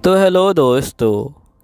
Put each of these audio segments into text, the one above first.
तो हेलो दोस्तों,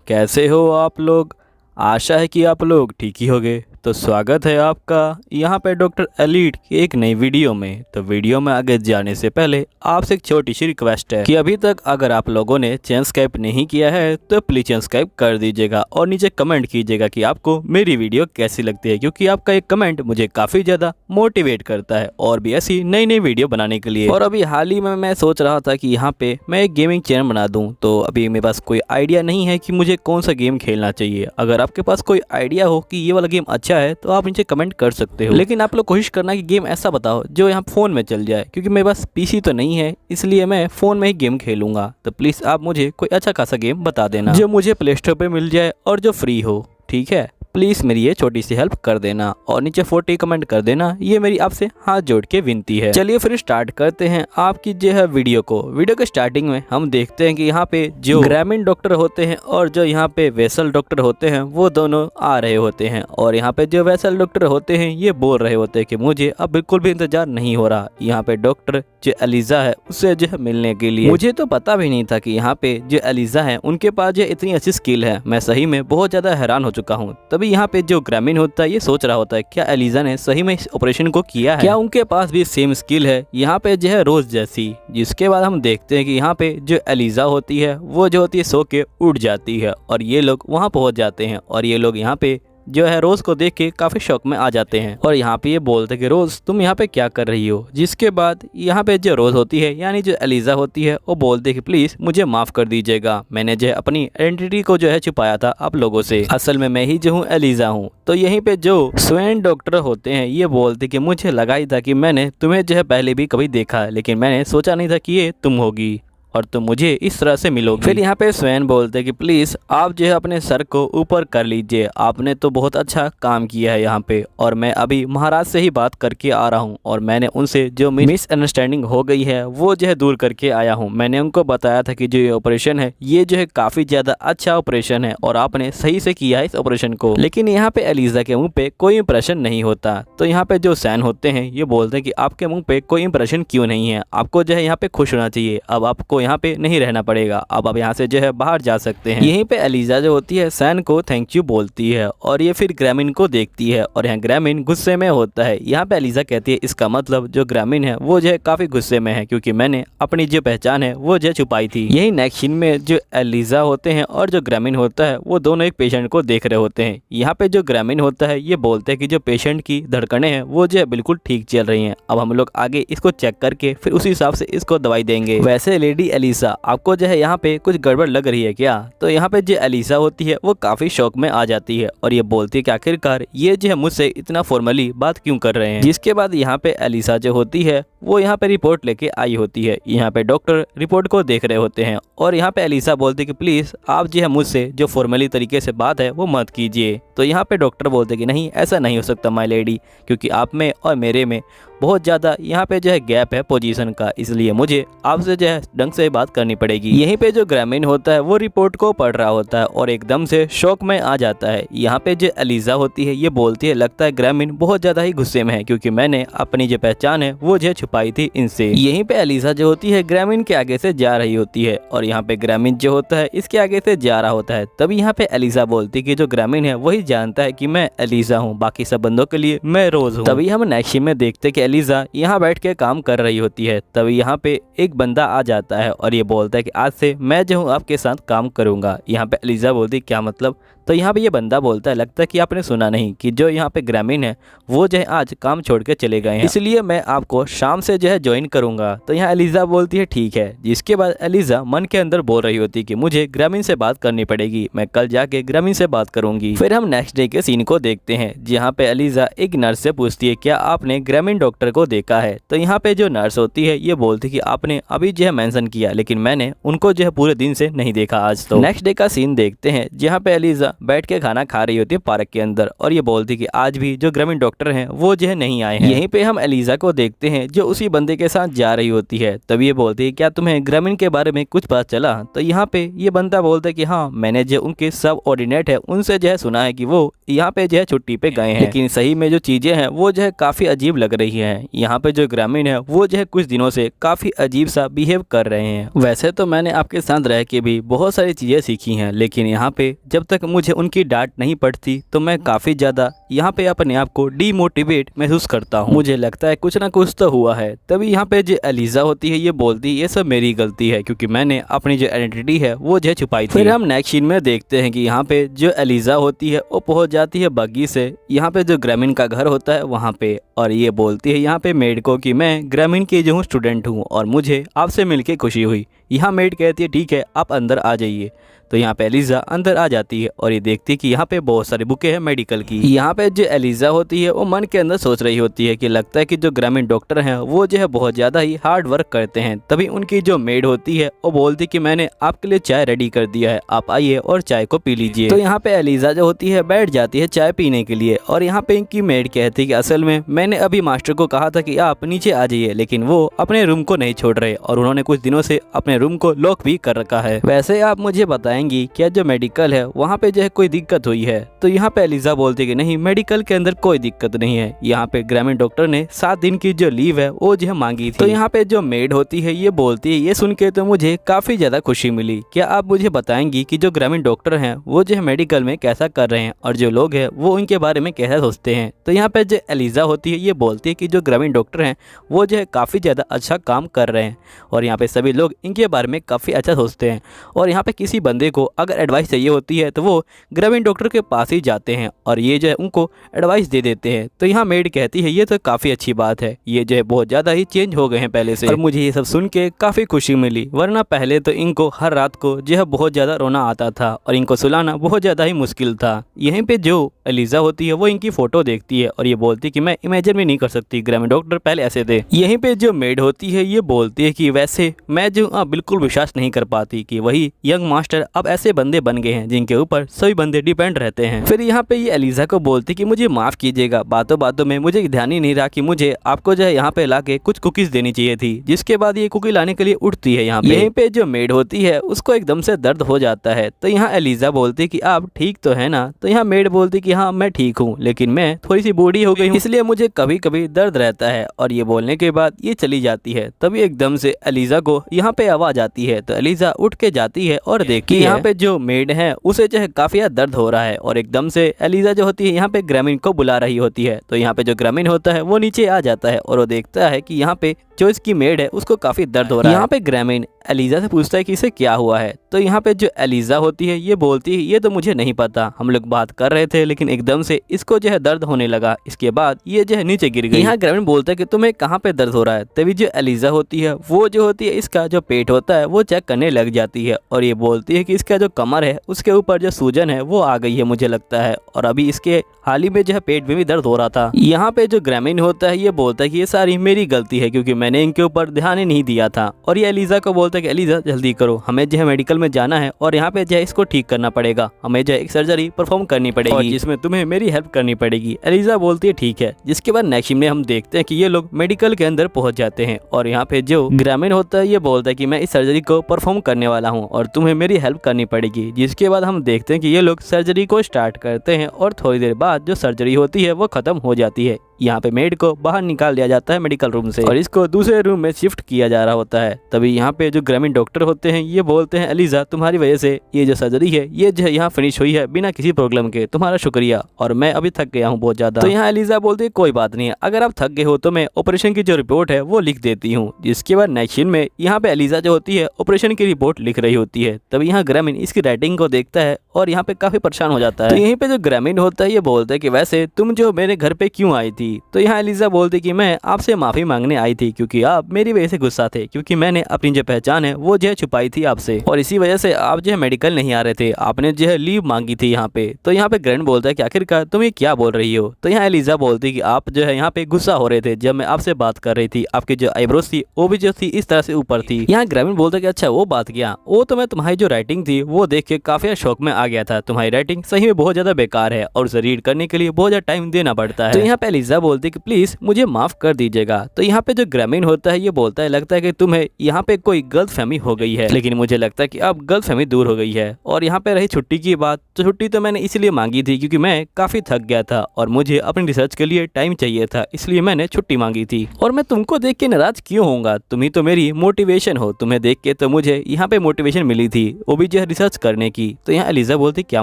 कैसे हो आप लोग। आशा है कि आप लोग ठीक ही होंगे। तो स्वागत है आपका यहाँ पे डॉक्टर एलीट की एक नई वीडियो में। तो वीडियो में आगे जाने से पहले आपसे एक छोटी सी रिक्वेस्ट है कि अभी तक अगर आप लोगों ने चैनल सब्सक्राइब नहीं किया है तो प्लीज़ चैनल सब्सक्राइब कर दीजिएगा और नीचे कमेंट कीजिएगा कि आपको मेरी वीडियो कैसी लगती है, क्योंकि आपका एक कमेंट मुझे काफ़ी ज़्यादा मोटिवेट करता है और भी ऐसी नई नई वीडियो बनाने के लिए। और अभी हाल ही में मैं सोच रहा था कि यहाँ पे मैं एक गेमिंग चैनल बना दूँ, तो अभी मेरे पास कोई आइडिया नहीं है कि मुझे कौन सा गेम खेलना चाहिए। अगर आपके पास कोई आइडिया हो कि ये वाला गेम अच्छा है तो आप नीचे कमेंट कर सकते हो, लेकिन आप लोग कोशिश करना कि गेम ऐसा बताओ जो यहाँ फ़ोन में चल जाए, क्योंकि मेरे पास पीसी तो नहीं है, इसलिए मैं फ़ोन में ही गेम खेलूंगा। तो प्लीज़ आप मुझे कोई अच्छा खासा गेम बता देना जो मुझे प्ले स्टोर पर मिल जाए और जो फ्री हो, ठीक है। प्लीज़ मेरी ये छोटी सी हेल्प कर देना और नीचे 40 कमेंट कर देना, ये मेरी आपसे हाथ जोड़ के विनती है। चलिए फिर स्टार्ट करते हैं आपकी जो है वीडियो को। वीडियो के स्टार्टिंग में हम देखते हैं कि यहाँ पे जो ग्रामीण डॉक्टर होते हैं और जो यहाँ पे वैसल डॉक्टर होते हैं वो दोनों आ रहे होते हैं, और यहाँ पे जो वैसल डॉक्टर होते हैं ये बोल रहे होते हैं कि मुझे अब बिल्कुल भी इंतजार नहीं हो रहा यहाँ पे डॉक्टर जो एलिजा है उससे जो है मिलने के लिए। मुझे तो पता भी नहीं था कि यहाँ पे जो एलिजा है उनके पास जो इतनी अच्छी स्किल है। मैं सही में बहुत ज्यादा हैरान हो चुका हूँ। तभी यहाँ पे जो ग्रामीण होता है ये सोच रहा होता है क्या एलिजा ने सही में इस ऑपरेशन को किया है, क्या उनके पास भी सेम स्किल है यहाँ पे जो है रोज जैसी। जिसके बाद हम देखते हैं कि यहाँ पे जो एलिजा होती है वो जो होती है सो के उठ जाती है और ये लोग वहाँ पहुँच जाते हैं, और ये लोग यहाँ पे जो है रोज को देख के काफी शौक में आ जाते हैं और यहाँ पे ये बोलते हैं कि रोज तुम यहाँ पे क्या कर रही हो। जिसके बाद यहाँ पे जो रोज होती है यानी जो एलिजा होती है वो बोलते हैं कि प्लीज मुझे माफ कर दीजिएगा, मैंने जो है अपनी आइडेंटिटी को जो है छुपाया था आप लोगों से, असल में मैं ही जो हूँ एलिजा हूँ। तो यहीं पे जो स्वयं डॉक्टर होते हैं ये बोलते कि मुझे लगा ही था कि मैंने तुम्हें जो है पहले भी कभी देखा है, लेकिन मैंने सोचा नहीं था कि ये तुम होगी और तुम मुझे इस तरह से मिलोगे। फिर यहाँ पे स्वयं बोलते कि प्लीज़ आप जो है अपने सर को ऊपर कर लीजिए, आपने तो बहुत अच्छा काम किया है यहाँ पे, और मैं अभी महाराज से ही बात करके आ रहा हूँ और मैंने उनसे जो मिसअंडरस्टैंडिंग हो गई है वो जो है दूर करके आया हूँ। मैंने उनको बताया था कि जो ये ऑपरेशन है ये जो है काफ़ी ज़्यादा अच्छा ऑपरेशन है और आपने सही से किया है इस ऑपरेशन को। लेकिन यहाँ पे एलिजा के मुँह पे कोई इंप्रेशन नहीं होता। तो यहाँ पे जो सैन होते हैं ये बोलते हैं कि आपके मुँह पे कोई इंप्रेशन क्यों नहीं है, आपको जो है यहाँ पे खुश होना चाहिए, अब आपको यहाँ पे नहीं रहना पड़ेगा, अब आप यहाँ से जो है बाहर जा सकते हैं। यहीं पे एलिजा जो होती है सैन को थैंक यू बोलती है और ये फिर ग्रामीण को देखती है और यहाँ ग्रामीण गुस्से में होता है। यहाँ पे एलिजा कहती है इसका मतलब जो ग्रामीण है वो जो है काफी गुस्से में है क्योंकि मैंने अपनी जो पहचान है वो जो छुपाई थी। यही नेक्स्ट सीन में जो एलिजा होते हैं और जो ग्रामीण होता है वो दोनों एक पेशेंट को देख रहे होते हैं। यहाँ पे जो ग्रामीण होता है ये बोलते हैं कि जो पेशेंट की धड़कनें हैं वो जो है बिल्कुल ठीक चल रही हैं, अब हम लोग आगे इसको चेक करके फिर उसी हिसाब से इसको दवाई देंगे। वैसे लेडी एलिसा आपको जो है यहाँ पे कुछ गड़बड़ लग रही है क्या? तो यहाँ पे जो एलिसा होती है वो काफी शौक में आ जाती है और ये बोलती है कि आखिरकार ये जो है मुझसे इतना फॉर्मली बात क्यों कर रहे हैं। जिसके बाद यहाँ पे एलिसा जो होती है वो यहाँ पे रिपोर्ट लेके आई होती है। यहाँ पे डॉक्टर रिपोर्ट को देख रहे होते हैं और यहाँ पे एलिसा बोलती है कि प्लीज आप जो है मुझसे जो फॉर्मली तरीके से बात है वो मत कीजिए। तो यहाँ पे डॉक्टर बोलते हैं कि नहीं ऐसा नहीं हो सकता माय लेडी, क्योंकि आप में और मेरे में बहुत ज़्यादा यहाँ पे जो है गैप है पोजीशन का, इसलिए मुझे आपसे जो है ढंग से बात करनी पड़ेगी। यहीं पे जो ग्रामीण होता है वो रिपोर्ट को पढ़ रहा होता है और एकदम से शौक में आ जाता है। यहाँ पे जो एलिजा होती है ये बोलती है लगता है ग्रामीण बहुत ज़्यादा ही गुस्से में है क्योंकि मैंने अपनी जो पहचान है वो जो छुपाई थी इनसे। यहीं पे एलिजा जो होती है ग्रामीण के आगे से जा रही होती है और यहाँ पे ग्रामीण जो होता है इसके आगे से जा रहा होता है। तभी यहाँ पे एलिजा बोलती है कि जो ग्रामीण है वही जानता है कि मैं एलिजा हूँ, बाकी सब बंदों के लिए मैं रोज हूँ। तभी हम नेक्स्ट सीन में देखते कि एलिजा यहाँ बैठ के काम कर रही होती है। तभी यहाँ पे एक बंदा आ जाता है और ये बोलता है कि आज से मैं जो हूँ आपके साथ काम करूँगा। यहाँ पे एलिजा बोलती क्या मतलब? तो यहाँ पे ये बंदा बोलता है लगता है कि आपने सुना नहीं कि जो यहाँ पे ग्रामीण है वो जो है आज काम छोड़ के चले गए हैं, इसलिए मैं आपको शाम से जो है ज्वाइन करूँगा। तो यहाँ एलिजा बोलती है ठीक है। जिसके बाद एलिजा मन के अंदर बोल रही होती है कि मुझे ग्रामीण से बात करनी पड़ेगी, मैं कल जाके ग्रामीण से बात करूंगी। फिर हम नेक्स्ट डे के सीन को देखते हैं जहाँ पे एलिजा एक नर्स से पूछती है क्या आपने ग्रामीण डॉक्टर को देखा है? तो यहाँ पे जो नर्स होती है ये बोलती है कि आपने अभी जो है मेंशन किया, लेकिन मैंने उनको जो है पूरे दिन से नहीं देखा आज। तो नेक्स्ट डे का सीन देखते हैं जहाँ पे एलिजा बैठ के खाना खा रही होती है पार्क के अंदर और ये बोलती है कि आज भी जो ग्रामीण डॉक्टर हैं वो जो है नहीं आए हैं। यहीं पे हम एलिजा को देखते हैं जो उसी बंदे के साथ जा रही होती है। तब ये बोलती है क्या तुम्हें ग्रामीण के बारे में कुछ पता चला? तो यहाँ पे ये बंदा बोलता है कि हाँ, मैंने जो उनके सब ऑर्डिनेट है उनसे जो है सुना है कि वो यहाँ पे जो है छुट्टी पे गए हैं, लेकिन सही में जो चीजें हैं वो जो है काफी अजीब लग रही है। यहाँ पे जो ग्रामीण है वो जो है कुछ दिनों से काफी अजीब सा बिहेव कर रहे हैं। वैसे तो मैंने आपके साथ रह के भी बहुत सारी चीजें सीखी हैं, लेकिन यहाँ पे जब तक मुझे उनकी डांट नहीं पड़ती तो मैं काफी ज्यादा यहाँ पे अपने आप को डीमोटिवेट महसूस करता हूँ। मुझे लगता है कुछ ना कुछ तो हुआ है। तभी यहाँ पे जो एलिजा होती है ये बोलती है ये सब मेरी गलती है क्योंकि मैंने अपनी जो आइडेंटिटी है वो जो है छुपाई थी। फिर हम नेक्स्ट सीन में देखते हैं कि यहाँ पे जो एलिजा होती है वो पहुंच जाती है बग्गी से यहाँ पे जो ग्रामीण का घर होता है वहाँ पे, और ये बोलती है यहाँ पे मेड को कि मैं ग्रामीण की जो हूँ स्टूडेंट हूँ और मुझे आपसे मिलके खुशी हुई। यहाँ मेड कहती है ठीक है आप अंदर आ जाइए। तो यहाँ पे एलिजा अंदर आ जाती है और ये देखती है कि यहाँ पे बहुत सारी बुकें हैं मेडिकल की। यहाँ पे जो एलिजा होती है वो मन के अंदर सोच रही होती है कि लगता है कि जो ग्रामीण डॉक्टर हैं वो जो है बहुत ज्यादा ही हार्ड वर्क करते हैं। तभी उनकी जो मेड होती है वो बोलती है कि मैंने आपके लिए चाय रेडी कर दिया है, आप आइए और चाय को पी लीजिए। तो यहाँ पे एलिजा जो होती है बैठ जाती है चाय पीने के लिए और यहाँ पे इनकी मेड कहती है कि असल में मैंने अभी मास्टर को कहा था कि आप नीचे आ जाइए, लेकिन वो अपने रूम को नहीं छोड़ रहे और उन्होंने कुछ दिनों से अपने रूम को लॉक भी कर रखा है। वैसे आप मुझे बताएंगी क्या जो मेडिकल है वहाँ पे जो है कोई दिक्कत हुई है? तो यहाँ पे एलिजा बोलती है कि नहीं, मेडिकल के अंदर कोई दिक्कत नहीं है। यहाँ पे ग्रामीण डॉक्टर ने 7 दिन की जो लीव है वो जो है मांगी थी। तो यहाँ पे जो मेड होती है ये बोलती है ये सुन के तो मुझे काफी ज्यादा खुशी मिली। क्या आप मुझे बताएंगी कि जो ग्रामीण डॉक्टर हैं वो जो है मेडिकल में कैसा कर रहे हैं और जो लोग हैं वो उनके बारे में कैसा सोचते हैं? तो यहाँ पे जो एलिजा होती है ये बोलती है कि जो ग्रामीण डॉक्टर हैं वो जो है काफी ज्यादा अच्छा काम कर रहे हैं और यहाँ पे सभी लोग इनके बारे में काफी अच्छा सोचते हैं। और यहाँ पे किसी बंदे को अगर एडवाइस चाहिए होती है तो वो ग्रामीण डॉक्टर के पास ही जाते हैं और ये जो है उनको एडवाइस दे देते हैं। तो यहाँ मेड कहती है ये तो काफ़ी अच्छी बात है, ये जो है बहुत ज़्यादा ही चेंज हो गए हैं पहले से। और मुझे ये सब सुन के काफ़ी खुशी मिली, वरना पहले तो इनको हर रात को जो है बहुत ज़्यादा रोना आता था और इनको सुलाना बहुत ज़्यादा ही मुश्किल था। यहीं पर जो एलिजा होती है वो इनकी फ़ोटो देखती है और ये बोलती है कि मैं इमेजिन भी नहीं कर सकती ग्रामीण डॉक्टर पहले ऐसे थे। यहीं पर जो मेड होती है ये बोलती है कि वैसे मैं जो बिल्कुल विश्वास नहीं कर पाती कि वही यंग मास्टर अब ऐसे बंदे बन गए हैं जिनके ऊपर सभी बंदे डिपेंड रहते हैं। फिर यहाँ पे ये एलिजा को बोलती कि मुझे माफ कीजिएगा, बातों बातों में मुझे ध्यान ही नहीं रहा कि मुझे आपको जो है यहाँ पे लाके कुछ कुकीज देनी चाहिए थी। जिसके बाद ये कुकी लाने के लिए उठती है यहाँ पे। यहीं पे जो मेड होती है उसको एकदम से दर्द हो जाता है। तो यहाँ एलिजा बोलती कि आप ठीक तो है ना? तो यहाँ मेड बोलती कि हाँ मैं ठीक हूँ, लेकिन मैं थोड़ी सी बूढ़ी हो गई हूँ इसलिए मुझे कभी कभी दर्द रहता है। और ये बोलने के बाद ये चली जाती है। तभी एकदम से एलिजा को यहाँ पे आवाज आती है। तो एलिजा उठ के जाती है और देखती है यहाँ पे जो मेड है उसे जो है काफी दर्द हो रहा है और एकदम से एलिजा जो होती है यहाँ पे ग्रामीण को बुला रही होती है। तो यहाँ पे जो ग्रामीण होता है वो नीचे आ जाता है और वो देखता है कि यहाँ पे जो इसकी मेड है उसको काफी दर्द हो रहा है। यहाँ पे ग्रामीण एलिजा से पूछता है कि इसे क्या हुआ है? तो यहाँ पे जो एलिजा होती है ये बोलती है ये तो मुझे नहीं पता, हम लोग बात कर रहे थे लेकिन एकदम से इसको जो है दर्द होने लगा, इसके बाद ये जो है नीचे गिर गई। यहाँ ग्रामीण बोलता है कि तुम्हें कहाँ पे दर्द हो रहा है? तभी जो एलिजा होती है वो जो होती है इसका जो पेट होता है वो चेक करने लग जाती है और ये बोलती है कि इसका जो कमर है उसके ऊपर जो सूजन है वो आ गई है मुझे लगता है, और अभी इसके हाल ही में जो है पेट में भी दर्द हो रहा था। यहाँ पे जो ग्रामीण होता है ये बोलता है कि ये सारी मेरी गलती है क्योंकि मैंने इनके ऊपर ध्यान ही नहीं दिया था। और ये एलिजा को बोलता है कि एलिजा जल्दी करो, हमें जो है मेडिकल में जाना है और यहाँ पे जो है इसको ठीक करना पड़ेगा, हमें जो है एक सर्जरी परफॉर्म करनी पड़ेगी जिसमें तुम्हें मेरी हेल्प करनी पड़ेगी। एलिजा बोलती है ठीक है। जिसके बाद नेक्स्ट में हम देखते हैं कि ये लोग मेडिकल के अंदर पहुंच जाते हैं और यहाँ पे जो ग्रामीण होता है ये बोलता है कि मैं इस सर्जरी को परफॉर्म करने वाला हूँ और तुम्हें मेरी हेल्प करनी पड़ेगी। जिसके बाद हम देखते हैं कि ये लोग सर्जरी को स्टार्ट करते हैं और थोड़ी देर बाद जो सर्जरी होती है वो खत्म हो जाती है। यहाँ पे मेड को बाहर निकाल दिया जाता है मेडिकल रूम से और इसको दूसरे रूम में शिफ्ट किया जा रहा होता है। तभी यहाँ पे जो ग्रामीण डॉक्टर होते हैं ये बोलते हैं एलिजा तुम्हारी वजह से ये जो सर्जरी है ये जो है यहाँ फिनिश हुई है बिना किसी प्रॉब्लम के, तुम्हारा शुक्रिया, और मैं अभी थक गया हूँ बहुत ज्यादा। तो यहाँ एलिजा बोलती है कोई बात नहीं है, अगर आप थक गए हो तो मैं ऑपरेशन की जो रिपोर्ट है वो लिख देती हूँ। जिसके बाद नेक्स्ट सीन में यहाँ पे एलिजा जो होती है ऑपरेशन की रिपोर्ट लिख रही होती है। तभी यहाँ ग्रामीण इसकी राइटिंग को देखता है और यहाँ पे काफी परेशान हो जाता है। तो यहीं पे जो ग्रामीण होता है ये बोलता है कि वैसे तुम जो मेरे घर पे क्यों आई थी? थी। तो यहाँ एलिजा बोलती कि मैं आपसे माफ़ी मांगने आई थी क्योंकि आप मेरी वजह से गुस्सा थे, क्योंकि मैंने अपनी जो पहचान है वो जो है छुपाई थी आपसे, और इसी वजह से आप जो है मेडिकल नहीं आ रहे थे, आपने जो है लीव मांगी थी यहाँ पे। तो यहाँ पे ग्रैंड बोलता है कि आखिरकार तुम ये क्या बोल रही हो। तो यहाँ एलिजा बोलती कि आप जो है यहाँ पे गुस्सा हो रहे थे जब मैं आपसे बात कर रही थी, आपकी जो आईब्रोज थी वो भी जो थी इस तरह से ऊपर थी। यहाँ ग्रामीण बोलता है कि अच्छा वो बात क्या, वो तो मैं तुम्हारी जो राइटिंग थी वो देख के काफी शौक में आ गया था, तुम्हारी राइटिंग सही में बहुत ज्यादा बेकार है और उसे रीड करने के लिए बहुत ज्यादा टाइम देना पड़ता है। तो यहाँ पे एलिजा बोलती है कि प्लीज मुझे माफ कर दीजिएगा। तो यहाँ पे जो ग्रामीण होता है ये बोलता है लगता है कि तुम्हें यहाँ पे कोई गलत फहमी हो गई है, लेकिन मुझे लगता है कि अब गलत फहमी दूर हो गई है। और यहाँ पे रही छुट्टी की बात, तो छुट्टी तो मैंने इसलिए मांगी थी क्योंकि मैं काफी थक गया था और मुझे अपनी रिसर्च के लिए टाइम चाहिए था, इसलिए मैंने छुट्टी मांगी थी। और मैं तुमको देख के नाराज क्यों होऊंगा, तुम ही तो मेरी मोटिवेशन हो, तुम्हें देख के तो मुझे यहाँ पे मोटिवेशन मिली थी, वो भी जो है रिसर्च करने की। तो यहाँ एलिजा बोलती क्या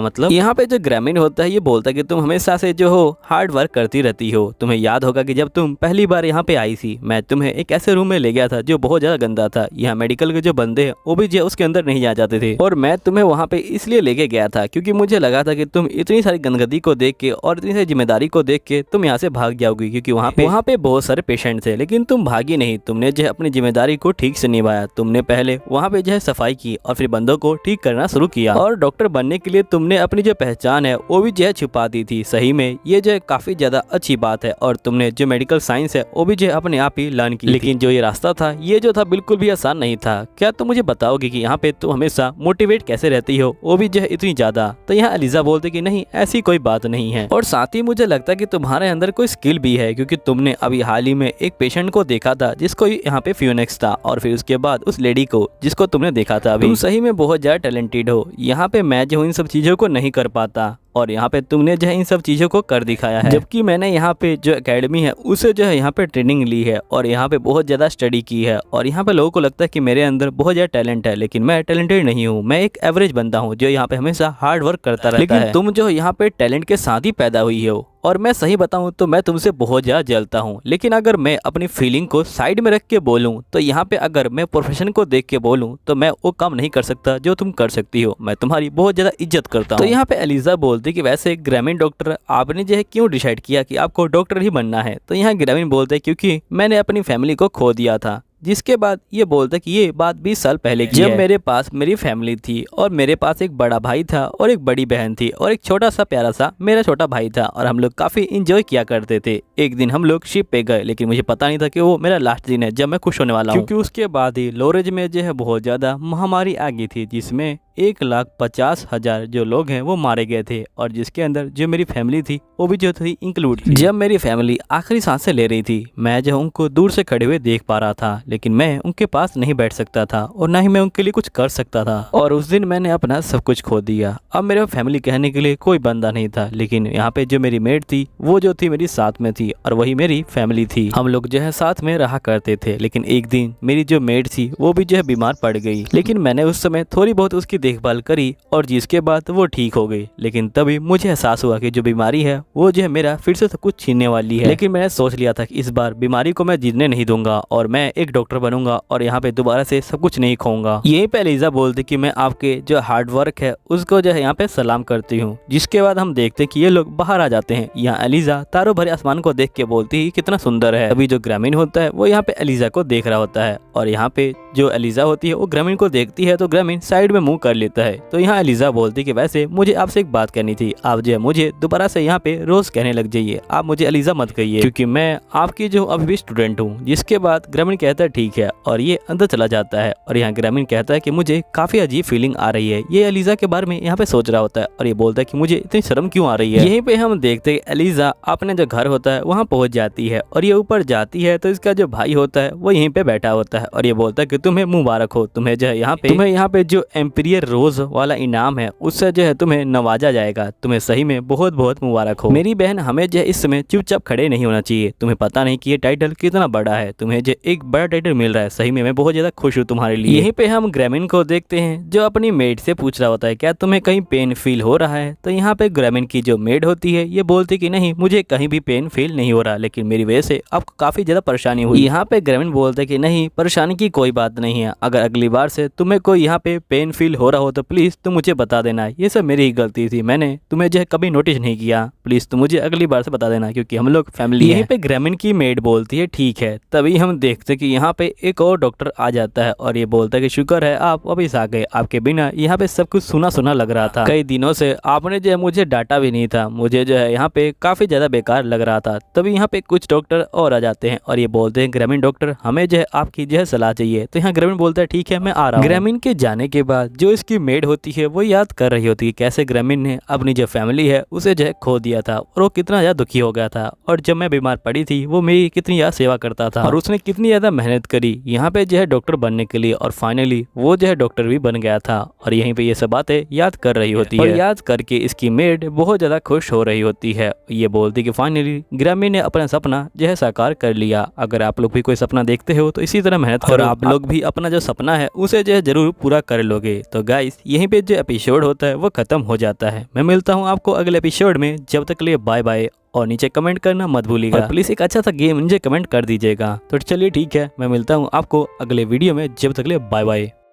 मतलब। यहाँ पे जो ग्रामीण होता है ये बोलता है कि तुम हमेशा से जो हो हार्ड वर्क करती रहती हो। तुम्हें याद होगा कि जब तुम पहली बार यहाँ पे आई थी, मैं तुम्हें एक ऐसे रूम में ले गया था जो बहुत ज्यादा गंदा था, यहाँ मेडिकल के जो बंदे हैं वो भी जो उसके अंदर नहीं आ जाते थे, और मैं तुम्हें वहाँ पे इसलिए लेके गया था क्योंकि मुझे लगा था कि तुम इतनी सारी गंदगी को देख के और इतनी सारी जिम्मेदारी को देख के तुम यहाँ से भाग जाओगी, क्योंकि वहाँ पे बहुत सारे पेशेंट थे, लेकिन तुम भागी नहीं, तुमने जो है अपनी जिम्मेदारी को ठीक से निभाया। तुमने पहले वहाँ पे जो है सफाई की और फिर बंदों को ठीक करना शुरू किया, और डॉक्टर बनने के लिए तुमने अपनी जो पहचान है वो भी जो है छुपा दी थी। सही में ये जो है काफी ज्यादा अच्छी बात है, और तुमने जो मेडिकल साइंस है वो भी जो है अपने आप ही लर्न की। लेकिन जो ये रास्ता था ये जो था बिल्कुल भी आसान नहीं था। क्या तुम मुझे बताओगे कि यहाँ पे तुम हमेशा मोटिवेट कैसे रहती हो, वो भी जो है इतनी ज्यादा। तो यहाँ एलिजा बोलते कि नहीं ऐसी कोई बात नहीं है, और साथ ही मुझे लगता है कि तुम्हारे अंदर कोई स्किल भी है, क्योंकि तुमने अभी हाल ही में एक पेशेंट को देखा था जिसको यहाँ पे फ्यूनेक्स था, और फिर उसके बाद उस लेडी को जिसको तुमने देखा था। तुम सही में बहुत ज्यादा टैलेंटेड हो, यहाँ पे मैं जो इन सब चीजों को नहीं कर पाता, और यहाँ पे तुमने जो है इन सब चीज़ों को कर दिखाया है। जबकि मैंने यहाँ पे जो एकेडमी है उसे जो है यहाँ पे ट्रेनिंग ली है और यहाँ पे बहुत ज़्यादा स्टडी की है, और यहाँ पे लोगों को लगता है कि मेरे अंदर बहुत ज़्यादा टैलेंट है, लेकिन मैं टैलेंटेड नहीं हूँ। मैं एक एवरेज बंदा हूँ जो यहाँ पे हमेशा हार्ड वर्क करता रहता है। लेकिन तुम जो यहाँ पे टैलेंट के साथ ही पैदा हुई हो, और मैं सही बताऊं तो मैं तुमसे बहुत ज़्यादा जलता हूं। लेकिन अगर मैं अपनी फीलिंग को साइड में रख के बोलूं तो यहाँ पे अगर मैं प्रोफेशन को देख के बोलूं तो मैं वो काम नहीं कर सकता जो तुम कर सकती हो। मैं तुम्हारी बहुत ज़्यादा इज्जत करता हूं। तो यहाँ पे एलिजा बोलती कि वैसे ग्रामीण डॉक्टर आपने जो है क्यों डिसाइड किया कि आपको डॉक्टर ही बनना है। तो यहाँ ग्रामीण बोलते क्योंकि मैंने अपनी फैमिली को खो दिया था। जिसके बाद ये बोलता कि ये बात 20 साल पहले की है, जब मेरे पास मेरी फैमिली थी और मेरे पास एक बड़ा भाई था और एक बड़ी बहन थी और एक छोटा सा प्यारा सा मेरा छोटा भाई था, और हम लोग काफी इंजॉय किया करते थे। एक दिन हम लोग शिप पे गए, लेकिन मुझे पता नहीं था कि वो मेरा लास्ट दिन है जब मैं खुश होने वाला हूँ, क्योंकि उसके बाद ही लोरेज में जो है बहुत ज्यादा महामारी आ गई थी, जिसमें 1,50,000 जो लोग हैं वो मारे गए थे, और जिसके अंदर जो मेरी फैमिली थी वो भी जो थी इंक्लूड थी। जब मेरी फैमिली आखिरी सांसें ले रही थी, मैं जो उनको दूर से खड़े हुए देख पा रहा था, लेकिन मैं उनके पास नहीं बैठ सकता था और ना ही मैं उनके लिए कुछ कर सकता था। और उस दिन मैंने अपना सब कुछ खो दिया। अब मेरे फैमिली कहने के लिए कोई बंदा नहीं था, लेकिन यहाँ पे जो मेरी मेड थी वो जो थी मेरी साथ में थी, और वही मेरी फैमिली थी। हम लोग जो है साथ में रहा करते थे। लेकिन एक दिन मेरी जो मेड थी वो भी जो है बीमार पड़ गई, लेकिन मैंने उस समय थोड़ी बहुत उसकी देखभाल करी और जिसके बाद वो ठीक हो गई। लेकिन तभी मुझे एहसास हुआ कि जो बीमारी है वो जो है मेरा फिर से सब कुछ छीनने वाली है। लेकिन मैंने सोच लिया था कि इस बार बीमारी को मैं जीतने नहीं दूंगा और मैं एक डॉक्टर बनूंगा और यहाँ पे दोबारा से सब कुछ नहीं खोऊंगा। यहीं पे एलिजा बोलती कि मैं आपके जो हार्ड वर्क है उसको जो है यहाँ पे सलाम करती हूँ। जिसके बाद हम देखते हैं कि ये लोग बाहर आ जाते हैं। यहाँ एलिजा तारों भरे आसमान को देख के बोलती है कितना सुंदर है। अभी जो ग्रामीण होता है वो यहाँ पे एलिजा को देख रहा होता है, और यहाँ पे जो एलिजा होती है वो ग्रामीण को देखती है तो ग्रामीण साइड में मुंह कर लेता है। तो यहाँ एलिजा बोलती कि वैसे मुझे आपसे एक बात करनी थी, आप जो है मुझे दोबारा से यहाँ पे रोज कहने लग जाइए, आप मुझे एलिजा मत कहिए, क्योंकि मैं आपकी जो अभी भी स्टूडेंट हूँ। जिसके बाद ग्रामीण कहता है ठीक है, और ये अंदर चला जाता है। और यहाँ ग्रामीण कहता है कि मुझे काफी अजीब फीलिंग आ रही है। ये एलिजा के बारे में यहाँ पे सोच रहा होता है और ये बोलता है कि मुझे इतनी शर्म क्यों आ रही है। यहीं पे हम देखते हैं एलिजा अपने जो घर होता है वहाँ पहुंच जाती है, और ये ऊपर जाती है तो इसका जो भाई होता है वो यहीं पे बैठा होता है, और ये बोलता है कि तुम्हें मुबारक हो, तुम्हें जो है यहाँ पे जो एम्पिरियर रोज वाला इनाम है उससे जो है तुम्हें नवाजा जाएगा। तुम्हें सही में बहुत बहुत मुबारक हो। मेरी बहन, हमें जो है इस समय चुपचाप खड़े नहीं होना चाहिए। तुम्हें पता नहीं कि ये टाइटल कितना बड़ा है, तुम्हें जो एक बड़ा टाइटल मिल रहा है। सही में मैं बहुत ज्यादा खुश हूँ तुम्हारे लिए। यहीं पे हम ग्रामीण को देखते हैं जो अपनी मेड से पूछ रहा होता है क्या तुम्हें कहीं पेन फील हो रहा है। तो यहाँ पे ग्रामीण की जो मेड होती है ये बोलती कि नहीं, मुझे कहीं भी पेन फील नहीं हो रहा, लेकिन मेरी वजह से आपको काफी ज्यादा परेशानी हुई। यहाँ पे ग्रामीण बोलते कि नहीं, परेशानी की कोई बात नहीं है। अगर अगली बार से तुम्हें कोई यहाँ पे पेन फील हो रहा हो तो प्लीज़ तुम मुझे बता देना, ये सब मेरी ही गलती थी, मैंने तुम्हें जो है कभी नोटिस नहीं किया, प्लीज़ तुम मुझे अगली बार से बता देना क्योंकि हम लोग फैमिली हैं। यहीं पे ग्रामीण की मेड बोलती है ठीक है। तभी हम देखते कि यहाँ पे एक और डॉक्टर आ जाता है और ये बोलता है कि शुक्र है आप वापिस आ गए, आपके बिना यहाँ पे सब कुछ सुना सुना लग रहा था, कई दिनों से आपने जो है मुझे डांटा भी नहीं था, मुझे जो है यहाँ पे काफ़ी ज़्यादा बेकार लग रहा था। तभी यहाँ पे कुछ डॉक्टर और आ जाते हैं और ये बोलते हैं ग्रामीण डॉक्टर हमें जो है आपकी जो है सलाह चाहिए। तो यहाँ ग्रामीण बोलता है ठीक है मैं आ रहा हूँ। ग्रामीण के जाने के बाद जो इसकी मेड होती है वो याद कर रही होती है कैसे ग्रामीण ने अपनी जो फैमिली है उसे जो है खो दिया था और वो कितना ज़्यादा दुखी हो गया था, और जब मैं बीमार पड़ी थी वो मेरी कितनी ज़्यादा सेवा करता था और उसने कितनी ज़्यादा मेहनत करी यहाँ पे जो है डॉक्टर बनने के लिए, और फाइनली वो जो है डॉक्टर भी बन गया था। और यहीं पे ये सब बातें याद कर रही होती है और याद करके इसकी मेड बहुत ज़्यादा खुश हो रही होती है। ये बोलती कि फाइनली ग्रामीण ने अपना सपना जो है साकार कर लिया। अगर आप लोग भी कोई सपना देखते हो तो इसी तरह मेहनत करो और आप लोग भी अपना जो सपना है उसे जो है जरूर पूरा कर लोगे। तो गाइस यहीं पे जो एपिसोड होता है वो खत्म हो जाता है। मैं मिलता हूँ आपको अगले एपिसोड में, जब तक के लिए बाय बाय। और नीचे कमेंट करना मत भूलिएगा, प्लीज एक अच्छा सा गेम नीचे कमेंट कर दीजिएगा। तो चलिए ठीक है, मैं मिलता हूँ आपको अगले वीडियो में, जब तक के लिए बाय बाय।